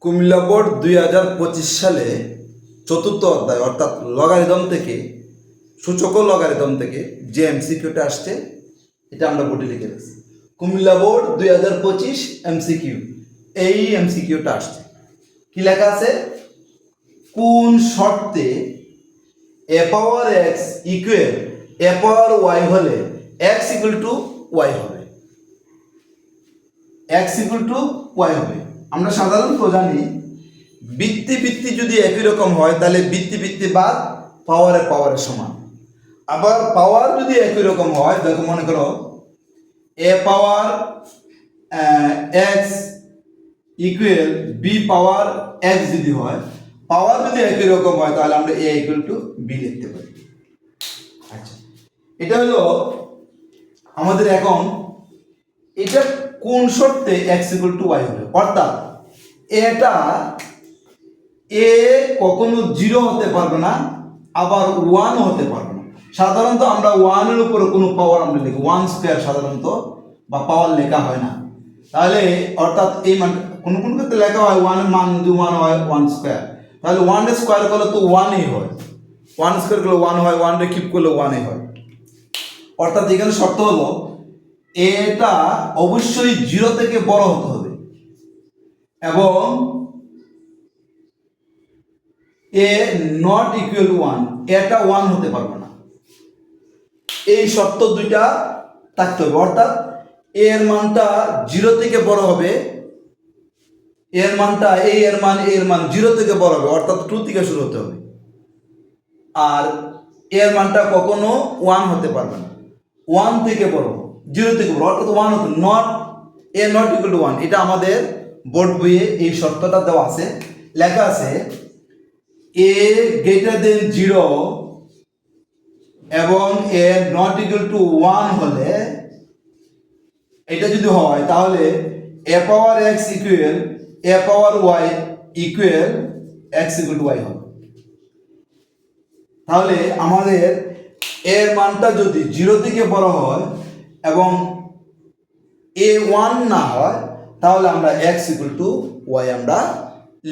Comilla board 2025 সালে চতুর্থ অধ্যায় অর্থাৎ লগারিদম থেকে সূচক লগারিদম থেকে যে এমসিকিউটা আসছে এটা আমরা বোর্ডে লিখে রেখেছি। কুমিল্লা বোর্ড 2025 এমসিকিউ, এই এমসিকিউটা আসছে। কি লেখা আছে? কোন শর্তে এ power x equal a power Y হলে এক্স ইকুয়াল টু ওয়াই হবে। এক্স ইকুয়াল টু ওয়াই হবে। আমরা সাধারণত জানি বৃত্তি বৃত্তি যদি একই রকম হয় তাহলে বৃত্তি বৃত্তি বাদ পাওয়ারের সমান। আবার পাওয়ার যদি একই রকম হয়, দেখো মনে করো এ power x equal B power x যদি হয়, পাওয়ার যদি একই রকম হয় তাহলে আমরা এ ইকুয়াল টু বি লিখতে পারি। আচ্ছা, এটা হলো আমাদের এখন এটা কোন শর্তে এক্স ইকুয়াল টু ওয়াই হবে, অর্থাৎ এটা এ কখনো 0 হতে পারবে না, আবার 1 হতে পারবে না। সাধারণত আমরা 1 এর উপরে কোনো পাওয়ার আমরা লিখি 1 স্কয়ার সাধারণত, বা পাওয়ার লেখা হয় না। তাহলে অর্থাৎ এই মান কোন কোন ক্ষেত্রে লেখা হয় 1 এর মান যদি 1 হয় 1 স্কয়ার, তাহলে 1 এর স্কয়ার করলে তো 1 ই হয়, 1 স্কয়ার করলে 1 হয়, 1 রে কিপ করলে 1 ই হয়। অর্থাৎ এখানে শর্ত হলো এটা অবশ্যই 0 থেকে বড় হতে হবে এবং এ নট ইকুয়াল 1, এটা 1 হতে পারবে না। এই শর্ত দুইটা থাকতে হবে, অর্থাৎ এর মানটা 0 থেকে বড় হবে, এর মানটা এর মান 0 থেকে বড় হবে, অর্থাৎ 2 থেকে শুরু হতে হবে। আর এর মানটা কখনো 1 হতে পারবে না, 1 থেকে বড়, 0 থেকে বড়, অর্থাৎ 1 হতে not a not equal to 1। এটা আমাদের বোর্ড বইয়ে এই শর্তটা দেওয়া আছে, লেখা আছে এ গ্রেটার দেন 0 এবং এ নট ইকুয়াল টু 1 হলে, এটা যদি হয় তাহলে a power x equal a power y equal x equal to y হবে। তাহলে আমাদের এর মানটা যদি 0 থেকে বড় হয় এবং এ 1 না হয় তাহলে আমরা এক্স ইকুয়াল টু ওয়াই আমরা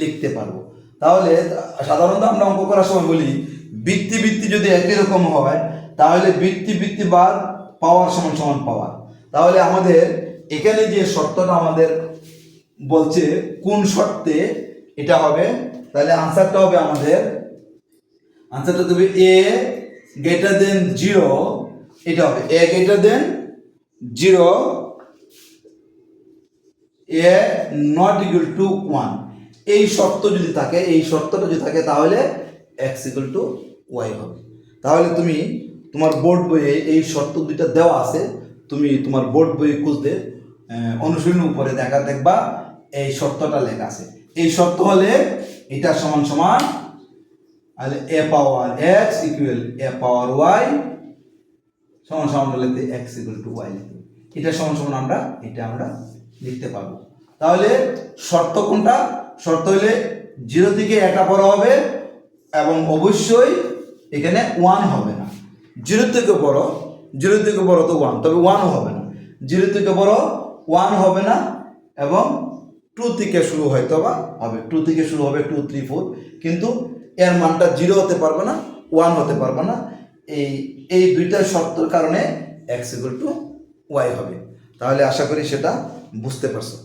লিখতে পারবো। তাহলে সাধারণত আমরা অঙ্ক করার সময় বলি বৃত্তি বৃত্তি যদি একই রকম হয় তাহলে বৃত্তি বৃত্তি বাদ পাওয়ার সমান সমান পাওয়ার। তাহলে আমাদের এখানে যে শর্তটা আমাদের বলছে কোন শর্তে এটা হবে, তাহলে আনসারটা হবে আমাদের আনসারটা দেবে এ গ্রেটার দেন 0, এটা হবে a greater than 0 a not equal to 1। এই শর্ত যদি থাকে, এই শর্তটা যদি থাকে তাহলে এক্স ইকুয়াল টু ওয়াই হবে। তাহলে তুমি তোমার বোর্ড বইয়ে এই শর্ত দুইটা দেওয়া আছে, তুমি তোমার বোর্ড বইয়ে খুঁজতে অনুশীলনের উপরে দেখবা এই শর্তটা লেখা আছে। এই শর্ত হলে এটা সমান সমান তাহলে a power x equal a power Y সমান সমান লিখতে এক্স ইকুয়াল টু ওয়াই লিখতে, এটা সমান সমান আমরা লিখতে পারবো। তাহলে শর্ত কোনটা? শর্ত হলে 0 থেকে এটা বড় হবে এবং অবশ্যই এখানে 1 হবে না। 0 থেকে বড় তো 1, তবে 1 হবে না। 0 থেকে বড় 1 হবে না এবং 2 থেকে শুরু হয়তো বা হবে, 2 থেকে শুরু হবে 2, 3, 4, কিন্তু এর মানটা 0 হতে পারবে না, 1 হতে পারবে না। এই দুইটা শর্তের কারণে x ইকুয়াল টু ওয়াই হবে। তাহলে আশা করি সেটা বুঝতে পারছো।